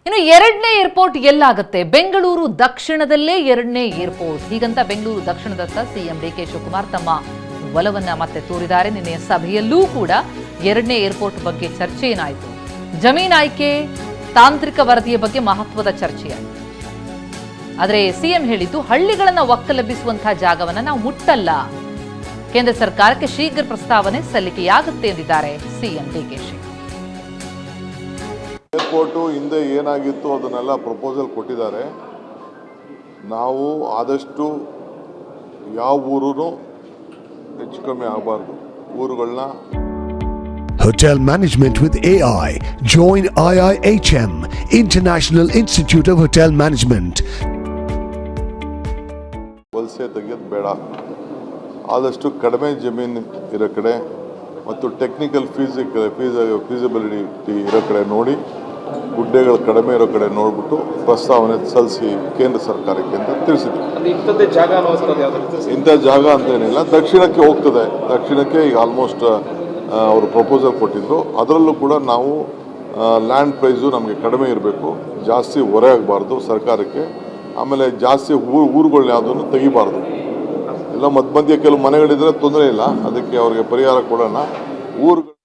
ಇನ್ನು ಎರಡನೇ ಏರ್ಪೋರ್ಟ್ ಎಲ್ಲಾಗುತ್ತೆ? ಬೆಂಗಳೂರು ದಕ್ಷಿಣದಲ್ಲೇ ಎರಡನೇ ಏರ್ಪೋರ್ಟ್. ಹೀಗಂತ ಬೆಂಗಳೂರು ದಕ್ಷಿಣದತ್ತ ಸಿಎಂ ಡಿಕೆ ಶಿವಕುಮಾರ್ ತಮ್ಮ ಒಲವನ್ನ ಮತ್ತೆ ತೋರಿದ್ದಾರೆ. ನಿನ್ನೆಯ ಸಭೆಯಲ್ಲೂ ಕೂಡ ಎರಡನೇ ಏರ್ಪೋರ್ಟ್ ಬಗ್ಗೆ ಚರ್ಚೆ ಏನಾಯಿತು. ಜಮೀನ್ ಆಯ್ಕೆ, ತಾಂತ್ರಿಕ ವರದಿಯ ಬಗ್ಗೆ ಮಹತ್ವದ ಚರ್ಚೆಯಾಯಿತು. ಆದರೆ ಸಿಎಂ ಹೇಳಿದ್ದು ಹಳ್ಳಿಗಳನ್ನ ಒಕ್ಕಲೆಬ್ಬಿಸುವಂತಹ ಜಾಗವನ್ನ ನಾವು ಮುಟ್ಟಲ್ಲ, ಕೇಂದ್ರ ಸರ್ಕಾರಕ್ಕೆ ಶೀಘ್ರ ಪ್ರಸ್ತಾವನೆ ಸಲ್ಲಿಕೆಯಾಗುತ್ತೆ ಎಂದಿದ್ದಾರೆ ಸಿಎಂ ಡಿಕೆ ಶಿ. ಏರ್ಪೋರ್ಟು ಹಿಂದೆ ಏನಾಗಿತ್ತು ಅದನ್ನೆಲ್ಲ ಪ್ರಪೋಸಲ್ ಕೊಟ್ಟಿದ್ದಾರೆ. ನಾವು ಆದಷ್ಟು ಯಾವ ಊರೂ ಹೆಚ್ಚು ಕಮ್ಮಿ ಆಗಬಾರ್ದು. ಊರುಗಳನ್ನ Hotel Management with AI. Join IIHM, International Institute of Hotel Management. ವಲಸೆ ತೆಗೆಯೋದು ಬೇಡ. ಆದಷ್ಟು ಕಡಿಮೆ ಜಮೀನು ಇರೋ ಕಡೆ ಮತ್ತು ಟೆಕ್ನಿಕಲ್ ಫೀಸಿಬಿಲಿಟಿ ಇರೋ ಕಡೆ ನೋಡಿ, ಗುಡ್ಡೆಗಳು ಕಡಿಮೆ ಇರೋ ಕಡೆ ನೋಡಿಬಿಟ್ಟು ಪ್ರಸ್ತಾವನೆ ಸಲ್ಲಿಸಿ ಕೇಂದ್ರ ಸರ್ಕಾರಕ್ಕೆ ಅಂತ ತಿಳಿಸಿದ್ವಿ. ಇಂಥ ಜಾಗ ಅಂತೇನಿಲ್ಲ, ದಕ್ಷಿಣಕ್ಕೆ ಹೋಗ್ತದೆ. ದಕ್ಷಿಣಕ್ಕೆ ಈಗ ಆಲ್ಮೋಸ್ಟ್ ಅವರು ಪ್ರಪೋಸಲ್ ಕೊಟ್ಟಿದ್ರು. ಅದರಲ್ಲೂ ಕೂಡ ನಾವು ಲ್ಯಾಂಡ್ ಪ್ರೈಸು ನಮಗೆ ಕಡಿಮೆ ಇರಬೇಕು, ಜಾಸ್ತಿ ಹೊರೆ ಆಗಬಾರ್ದು ಸರ್ಕಾರಕ್ಕೆ. ಆಮೇಲೆ ಜಾಸ್ತಿ ಊರುಗಳನ್ನ ಯಾವುದನ್ನು ತೆಗಿಬಾರ್ದು. ಎಲ್ಲ ಮಧ್ಯ ಕೆಲವು ಮನೆಗಳಿದ್ರೆ ತೊಂದರೆ ಇಲ್ಲ, ಅದಕ್ಕೆ ಅವ್ರಿಗೆ ಪರಿಹಾರ ಕೊಡೋಣ. ಊರುಗಳು